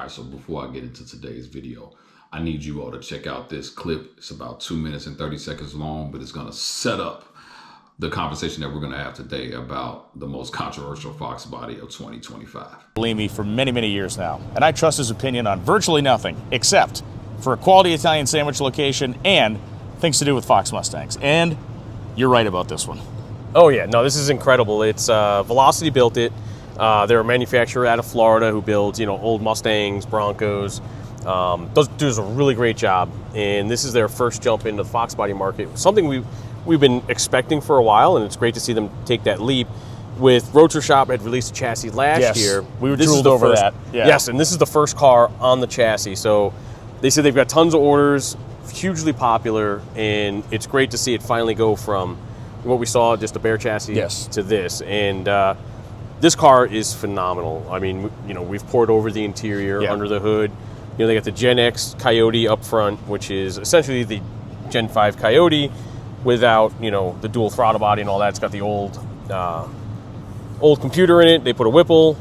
right, so before I get into today's video, I need you all to check out this clip. It's about 2 minutes and 30 seconds long, but it's going to set up the conversation that we're going to have today about the most controversial Fox body of 2025. Believe me, for many, many years now, and I trust his opinion on virtually nothing except for a quality Italian sandwich location and things to do with Fox Mustangs. And you're right about this one. Oh yeah, no, this is incredible. It's Velocity built it. They're a manufacturer out of Florida who builds, old Mustangs, Broncos. Those do a really great job, and this is their first jump into the Fox body market. Something we've been expecting for a while, and it's great to see them take that leap. With Roadster Shop had released a chassis last year. We were drooled over that. Yeah. Yes, and this is the first car on the chassis. So they said they've got tons of orders, hugely popular, and it's great to see it finally go from what we saw, just a bare chassis, to this. And this car is phenomenal. I mean, we've poured over the interior, under the hood. They got the Gen X Coyote up front, which is essentially the Gen 5 Coyote without, the dual throttle body and all that. It's got the old computer in it. They put a Whipple,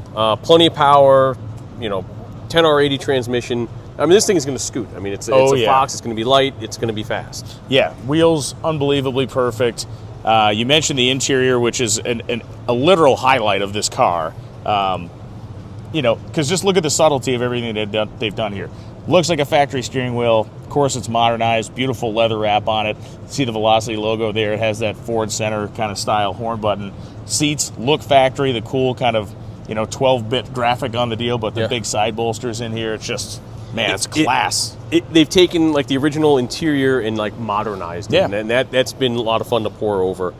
plenty of power, 10R80 transmission. I mean, this thing is going to scoot. I mean, it's a Fox. It's going to be light. It's going to be fast. Yeah, wheels unbelievably perfect. You mentioned the interior, which is a literal highlight of this car. Because just look at the subtlety of everything they've done here. Looks like a factory steering wheel. Of course, it's modernized. Beautiful leather wrap on it. See the Velocity logo there. It has that Ford Center kind of style horn button. Seats look factory. The cool kind of 12-bit graphic on the deal, but the big side bolsters in here. It's just, man, it's class. They've taken like the original interior and like modernized it, and that's been a lot of fun to pour over.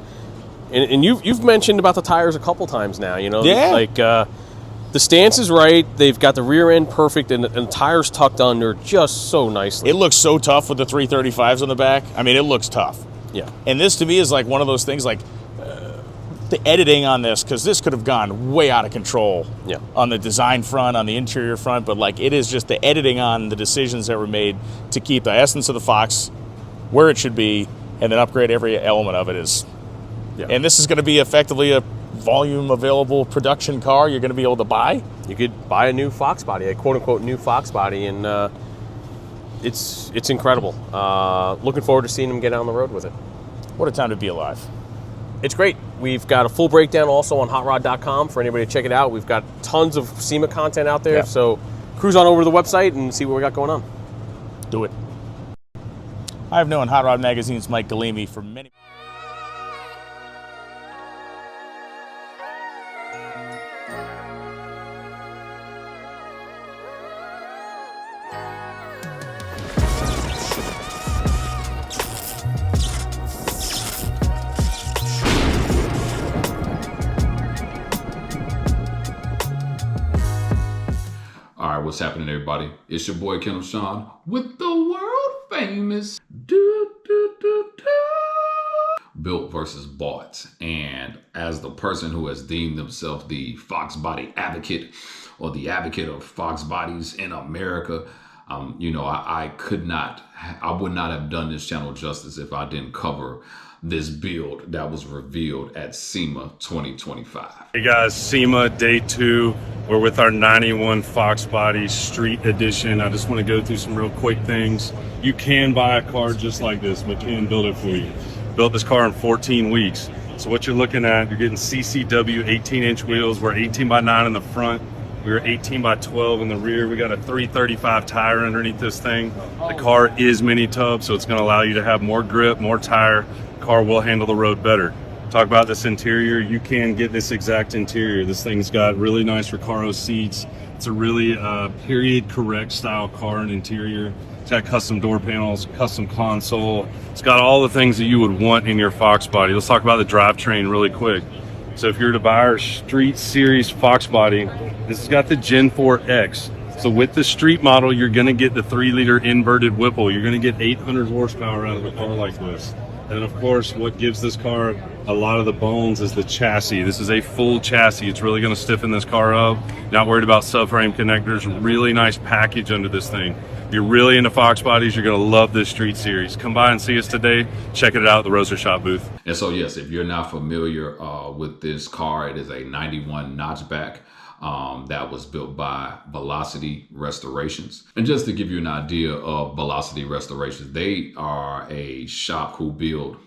And you've mentioned about the tires a couple times now. The stance is right. They've got the rear end perfect, and the tires tucked under just so nicely. It looks so tough with the 335s on the back. I mean, it looks tough. Yeah. And this to me is like one of those things, like the editing on this, because this could have gone way out of control on the design front, on the interior front, but like it is just the editing on the decisions that were made to keep the essence of the Fox where it should be, and then upgrade every element of it is. Yeah. And this is going to be effectively a volume available production car you're going to be able to buy. You could buy a new Fox body, a quote unquote new Fox body, and it's incredible. Looking forward to seeing them get on the road with it. What a time to be alive. It's great. We've got a full breakdown also on hotrod.com for anybody to check it out. We've got tons of SEMA content out there, so cruise on over to the website and see what we got going on. Do it. I've known Hot Rod Magazine's Mike Galimi for many. What's happening, everybody? It's your boy Kendall Sean with the world famous Built versus Bought. And as the person who has deemed himself the Fox body advocate, or the advocate of Fox bodies in America, I would not have done this channel justice if I didn't cover this build that was revealed at SEMA 2025. Hey guys, SEMA day 2. We're with our 91 Foxbody Street Edition. I just want to go through some real quick things. You can buy a car just like this. McKinnon built it for you. Built this car in 14 weeks. So what you're looking at, you're getting CCW 18-inch wheels. We're 18x9 in the front. We're 18x12 in the rear. We got a 335 tire underneath this thing. The car is mini tub, so it's going to allow you to have more grip, more tire. The car will handle the road better. Talk about this interior. You can get this exact interior. This thing's got really nice Recaro seats. It's a really period correct style car and interior. It's got custom door panels, custom console. It's got all the things that you would want in your Fox body. Let's talk about the drivetrain really quick. So if you're to buy our Street Series Fox body, this has got the Gen 4X. So with the Street model, you're going to get the 3-liter inverted Whipple. You're going to get 800 horsepower out of a car like this. And of course, what gives this car a lot of the bones is the chassis. This is a full chassis. It's really going to stiffen this car up. Not worried about subframe connectors. Really nice package under this thing. If you're really into Fox bodies, you're going to love this Street Series. Come by and see us today. Check it out at the Roadster Shop booth. And so, yes, if you're not familiar with this car, it is a 91 notchback. that was built by Velocity Restorations. And just to give you an idea of Velocity Restorations, they are a shop who build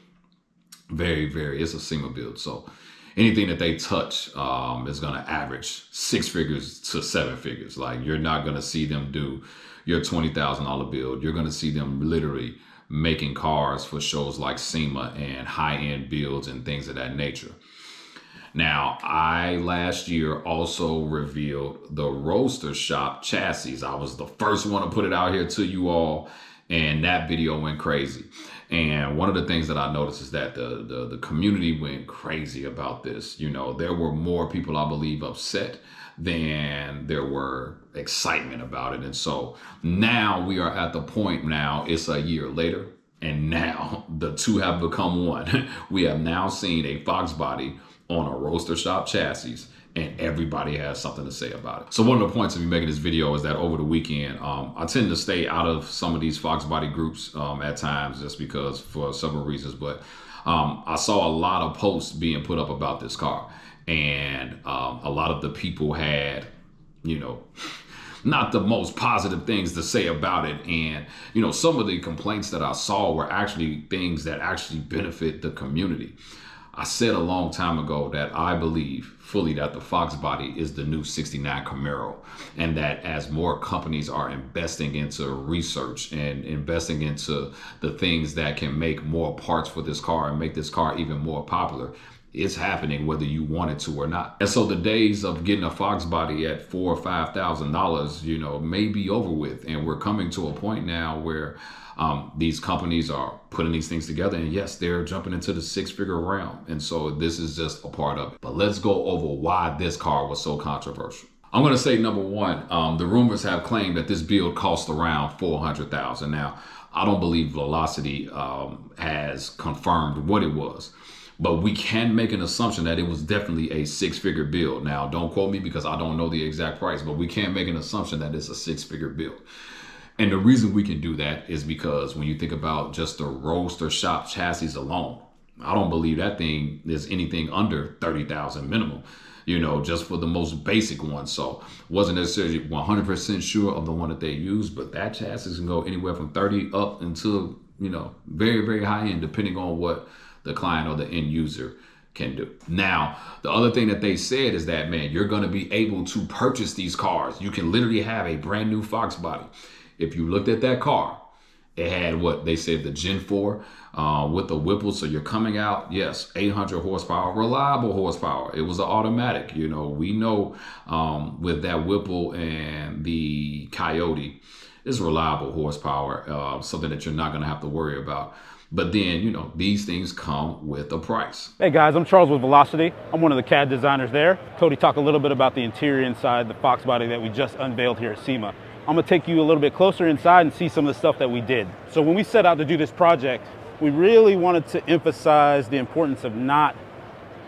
it's a SEMA build. So anything that they touch is going to average 6 figures to 7 figures. Like, you're not going to see them do your $20,000 build. You're going to see them literally making cars for shows like SEMA and high-end builds and things of that nature. Now, I last year also revealed the Roadster Shop chassis. I was the first one to put it out here to you all, and that video went crazy. And one of the things that I noticed is that the community went crazy about this. You know, there were more people, I believe, upset than there were excitement about it. And so now we are at the point now, it's a year later, and now the two have become one. We have now seen a Foxbody on a Roadster Shop chassis, and everybody has something to say about it. So one of the points of me making this video is that over the weekend, I tend to stay out of some of these Foxbody groups at times, just because for several reasons, but I saw a lot of posts being put up about this car, and a lot of the people had, you know, not the most positive things to say about it. And, you know, some of the complaints that I saw were actually things that actually benefit the community. I said a long time ago that I believe fully that the Foxbody is the new 69 Camaro, and that as more companies are investing into research and investing into the things that can make more parts for this car and make this car even more popular, it's happening whether you want it to or not. And so the days of getting a Foxbody at $4,000 or $5,000, you know, may be over with. And we're coming to a point now where these companies are putting these things together, and yes, they're jumping into the 6-figure realm. And so this is just a part of it. But let's go over why this car was so controversial. I'm going to say, number one, the rumors have claimed that this build cost around $400,000. Now, I don't believe Velocity has confirmed what it was, but we can make an assumption that it was definitely a 6-figure build. Now, don't quote me because I don't know the exact price, but we can make an assumption that it's a 6-figure build. And the reason we can do that is because when you think about just the Roadster Shop chassis alone, I don't believe that thing is anything under $30,000 minimum, you know, just for the most basic one. So wasn't necessarily 100% sure of the one that they used, but that chassis can go anywhere from 30 up until, you know, very, very high end, depending on what the client or the end user can do. Now, the other thing that they said is that, man, you're going to be able to purchase these cars. You can literally have a brand new Foxbody. If you looked at that car, it had what they said, the Gen 4 with the Whipple. So you're coming out, yes, 800 horsepower, reliable horsepower. It was an automatic. You know, we know with that Whipple and the Coyote, it's reliable horsepower, something that you're not going to have to worry about. But then, you know, these things come with a price. Hey guys, I'm Charles with Velocity. I'm one of the CAD designers there. Cody, talk a little bit about the interior inside the Foxbody that we just unveiled here at SEMA. I'm gonna take you a little bit closer inside and see some of the stuff that we did. So when we set out to do this project, we really wanted to emphasize the importance of not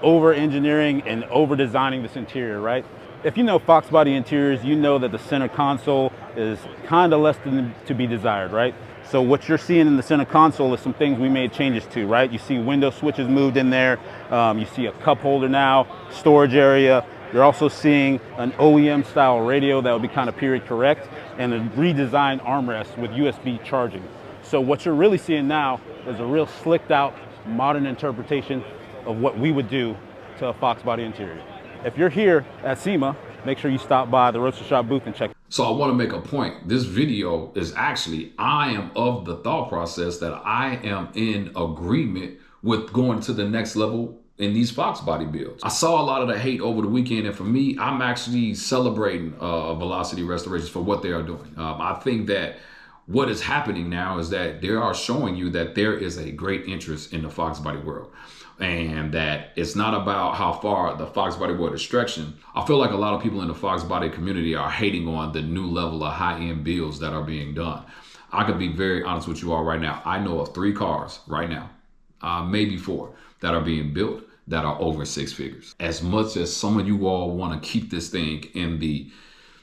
over-engineering and over-designing this interior, right? If you know Foxbody interiors, you know that the center console is kind of less than to be desired, right? So what you're seeing in the center console is some things we made changes to, right? You see window switches moved in there. You see a cup holder now, storage area. You're also seeing an OEM style radio that will be kind of period correct, and a redesigned armrest with USB charging. So what you're really seeing now is a real slicked out modern interpretation of what we would do to a Foxbody interior. If you're here at SEMA, make sure you stop by the Roadster Shop booth and check. So I want to make a point. This video is actually, I am of the thought process that I am in agreement with going to the next level in these Foxbody builds. I saw a lot of the hate over the weekend, and for me, I'm actually celebrating Velocity Restorations for what they are doing. I think that what is happening now is that they are showing you that there is a great interest in the Foxbody world, and that it's not about how far the Foxbody world is stretching. I feel like a lot of people in the Foxbody community are hating on the new level of high-end builds that are being done. I could be very honest with you all right now. I know of 3 cars right now, maybe 4, that are being built that are over 6 figures. As much as some of you all want to keep this thing in the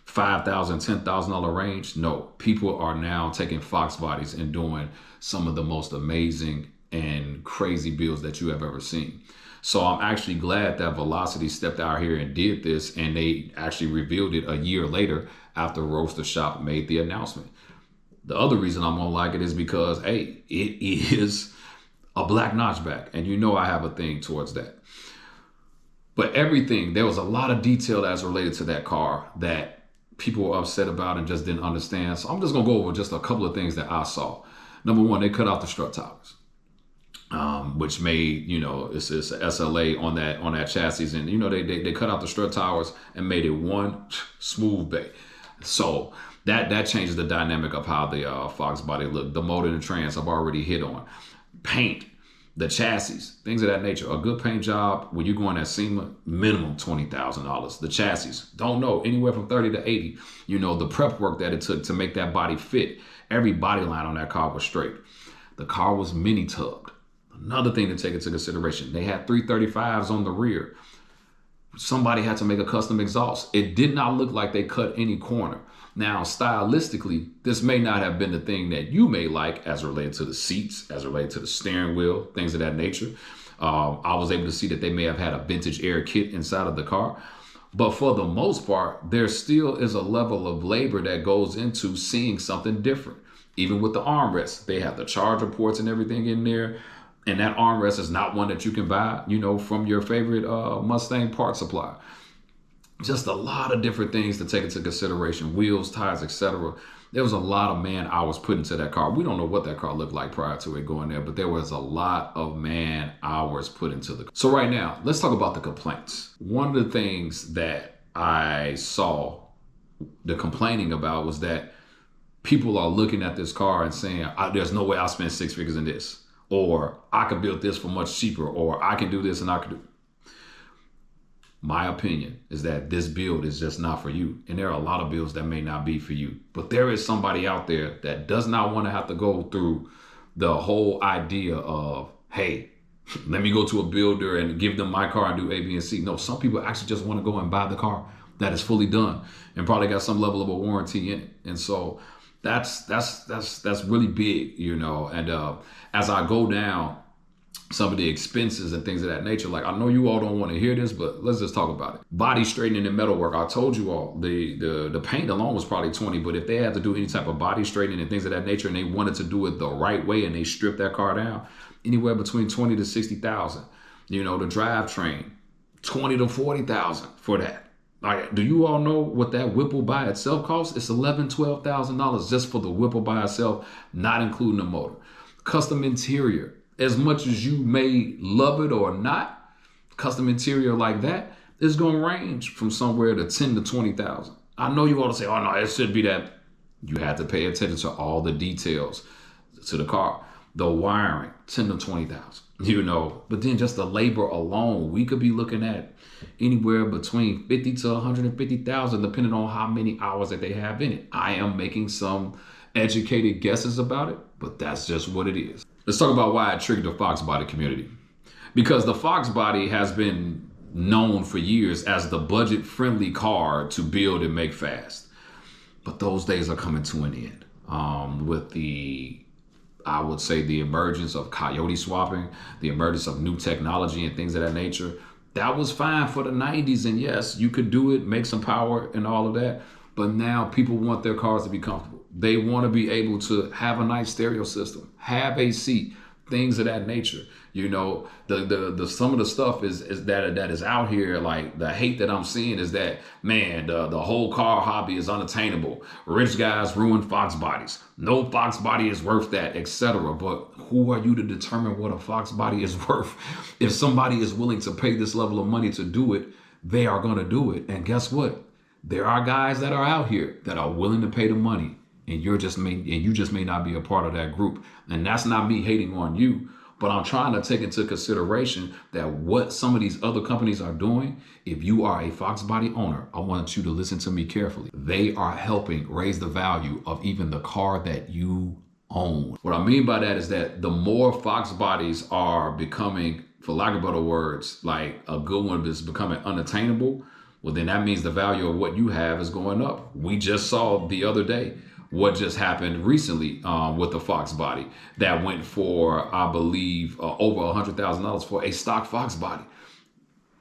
$5,000, $10,000 range, no, people are now taking Foxbodies and doing some of the most amazing and crazy builds that you have ever seen. So I'm actually glad that Velocity stepped out here and did this, and they actually revealed it a year later after Roadster Shop made the announcement. The other reason I'm gonna like it is because, hey, it is a black notchback, and you know I have a thing towards that. But everything, there was a lot of detail that's related to that car that people were upset about and just didn't understand. So I'm just gonna go over just a couple of things that I saw. Number one, they cut out the strut towers, which made, you know, it's SLA on that chassis, and you know they cut out the strut towers and made it one smooth bay. So that changes the dynamic of how the Foxbody look. The motor and the trans I've already hit on. Paint, the chassis, things of that nature. A good paint job when you're going at SEMA, minimum $20,000. The chassis, don't know, anywhere from 30 to 80. You know, the prep work that it took to make that body fit. Every body line on that car was straight. The car was mini tubbed. Another thing to take into consideration, they had 335s on the rear. Somebody had to make a custom exhaust. It did not look like they cut any corner. Now, stylistically, this may not have been the thing that you may like as related to the seats, as related to the steering wheel, things of that nature. I was able to see that they may have had a vintage air kit inside of the car. But for the most part, there still is a level of labor that goes into seeing something different. Even with the armrests, they have the charger ports and everything in there. And that armrest is not one that you can buy, you know, from your favorite Mustang part supplier. Just a lot of different things to take into consideration, wheels, tires, etc. There was a lot of man hours put into that car. We don't know what that car looked like prior to it going there, but there was a lot of man hours put into the car. So right now, let's talk about the complaints. One of the things that I saw the complaining about was that people are looking at this car and saying, there's no way I'll spend 6 figures in this, or I could build this for much cheaper, or I can do this and I can do. My opinion is that this build is just not for you. And there are a lot of builds that may not be for you. But there is somebody out there that does not want to have to go through the whole idea of, hey, let me go to a builder and give them my car and do A, B, and C. No, some people actually just want to go and buy the car that is fully done and probably got some level of a warranty in it. And so that's really big, you know. And as I go down some of the expenses and things of that nature, like, I know you all don't want to hear this, but let's just talk about it. Body straightening and metalwork. I told you all the paint alone was probably 20, but if they had to do any type of body straightening and things of that nature, and they wanted to do it the right way and they stripped that car down, anywhere between 20 to 60,000. You know, the drivetrain, 20 to 40,000 for that. Like, do you all know what that Whipple by itself costs? It's $11,000, $12,000 just for the Whipple by itself, not including the motor. Custom interior. As much as you may love it or not, custom interior like that is going to range from somewhere to 10 to 20,000. I know you ought to say, oh no, it should be that. You have to pay attention to all the details to the car. The wiring, 10 to 20,000, you know. But then just the labor alone, we could be looking at anywhere between 50 to 150,000, depending on how many hours that they have in it. I am making some educated guesses about it, but that's just what it is. Let's talk about why it triggered the Foxbody community. Because the Foxbody has been known for years as the budget-friendly car to build and make fast. But those days are coming to an end. With I would say the emergence of coyote swapping, the emergence of new technology and things of that nature. That was fine for the 90s, and yes, you could do it, make some power and all of that. But now people want their cars to be comfortable. They want to be able to have a nice stereo system, have a seat, things of that nature. You know, the some of the stuff is that is out here. Like, the hate that I'm seeing is that, man, the whole car hobby is unattainable. Rich guys ruin Foxbodies. No Foxbody is worth that, etc. But who are you to determine what a Foxbody is worth? If somebody is willing to pay this level of money to do it, they are going to do it. And guess what? There are guys that are out here that are willing to pay the money, and you just may not be a part of that group. And that's not me hating on you, but I'm trying to take into consideration that what some of these other companies are doing. If you are a Foxbody owner, I want you to listen to me carefully. They are helping raise the value of even the car that you own. What I mean by that is that the more Foxbodies are becoming, for lack of better words, like a good one is becoming unattainable, well, then that means the value of what you have is going up. We just saw the other day what just happened recently with the Foxbody that went for, I believe, over $100,000 for a stock Foxbody.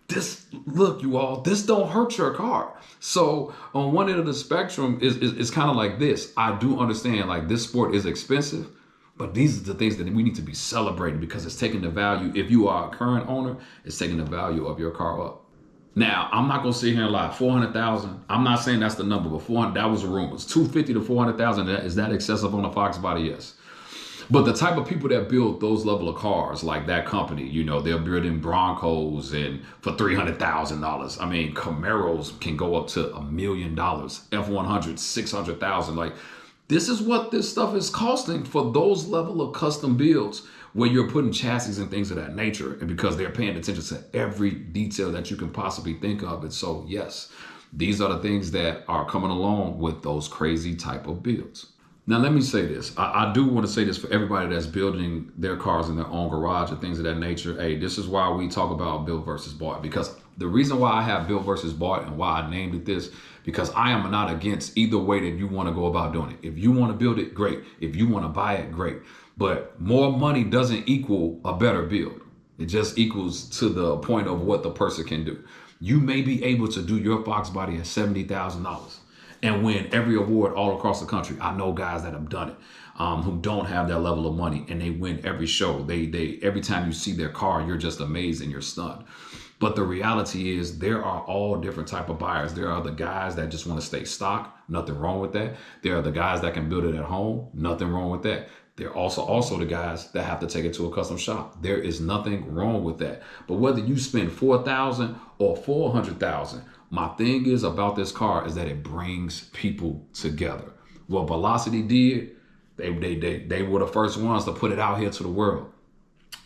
this, look, you all, this don't hurt your car. So on one end of the spectrum is kind of like this. I do understand like this sport is expensive, but these are the things that we need to be celebrating because it's taking the value. If you are a current owner, it's taking the value of your car up. Now, I'm not gonna sit here and lie. 400,000. I'm not saying that's the number, but 400. That was a rumor. It's 250 to 400,000. Is that excessive on a Foxbody? Yes. But the type of people that build those level of cars, like that company, you know, they're building Broncos and for $300,000. I mean, Camaros can go up to $1 million. F-100, 600,000. Like, this is what this stuff is costing for those level of custom builds where you're putting chassis and things of that nature, and because they're paying attention to every detail that you can possibly think of. And so, yes, these are the things that are coming along with those crazy type of builds. Now, let me say this. I do want to say this for everybody that's building their cars in their own garage and things of that nature. Hey, this is why we talk about build versus bought, because the reason why I have build versus bought and why I named it this, because I am not against either way that you want to go about doing it. If you want to build it, great. If you want to buy it, great. But more money doesn't equal a better build. It just equals to the point of what the person can do. You may be able to do your Foxbody at $70,000 and win every award all across the country. I know guys that have done it, who don't have that level of money, and they win every show. They every time you see their car, you're just amazed and you're stunned. But the reality is there are all different type of buyers. There are the guys that just want to stay stock. Nothing wrong with that. There are the guys that can build it at home. Nothing wrong with that. There are also the guys that have to take it to a custom shop. There is nothing wrong with that. But whether you spend $4,000 or $400,000, my thing is about this car is that it brings people together. What Velocity did, they were the first ones to put it out here to the world.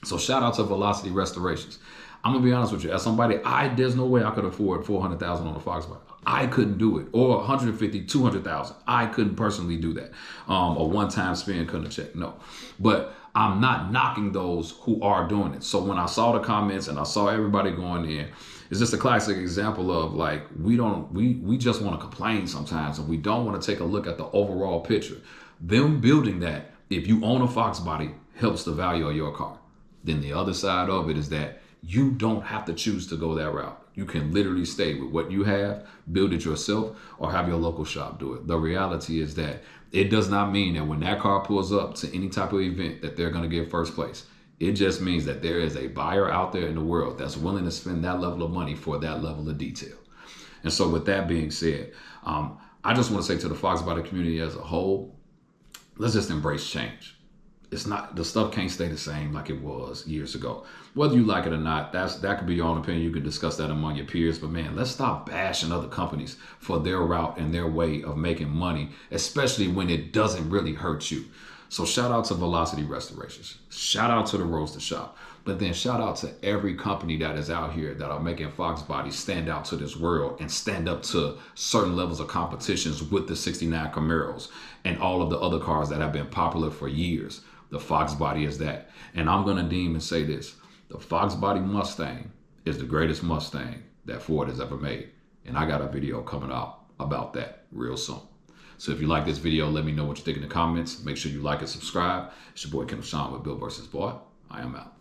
So shout out to Velocity Restorations. I'm gonna be honest with you. As somebody, there's no way I could afford $400,000 on a Foxbody. I couldn't do it. Or $150,000, $200,000. I couldn't personally do that. A one-time spend couldn't have checked. No. But I'm not knocking those who are doing it. So when I saw the comments and I saw everybody going in, it's just a classic example of like, we just want to complain sometimes, and we don't want to take a look at the overall picture. Them building that, if you own a Foxbody, helps the value of your car. Then the other side of it is that you don't have to choose to go that route. You can literally stay with what you have, build it yourself, or have your local shop do it. The reality is that it does not mean that when that car pulls up to any type of event that they're going to get first place. It just means that there is a buyer out there in the world that's willing to spend that level of money for that level of detail. And so with that being said, I just want to say to the Foxbody community as a whole, let's just embrace change. It's not, the stuff can't stay the same like it was years ago. Whether you like it or not, that could be your own opinion. You can discuss that among your peers. But man, let's stop bashing other companies for their route and their way of making money, especially when it doesn't really hurt you. So shout out to Velocity Restorations. Shout out to the Roadster Shop. But then shout out to every company that is out here that are making Foxbodies stand out to this world and stand up to certain levels of competitions with the 69 Camaros and all of the other cars that have been popular for years. The Foxbody is that. And I'm going to deem and say this. The Foxbody Mustang is the greatest Mustang that Ford has ever made. And I got a video coming out about that real soon. So if you like this video, let me know what you think in the comments. Make sure you like and subscribe. It's your boy Kendall Sean with Build vs. Bought. I am out.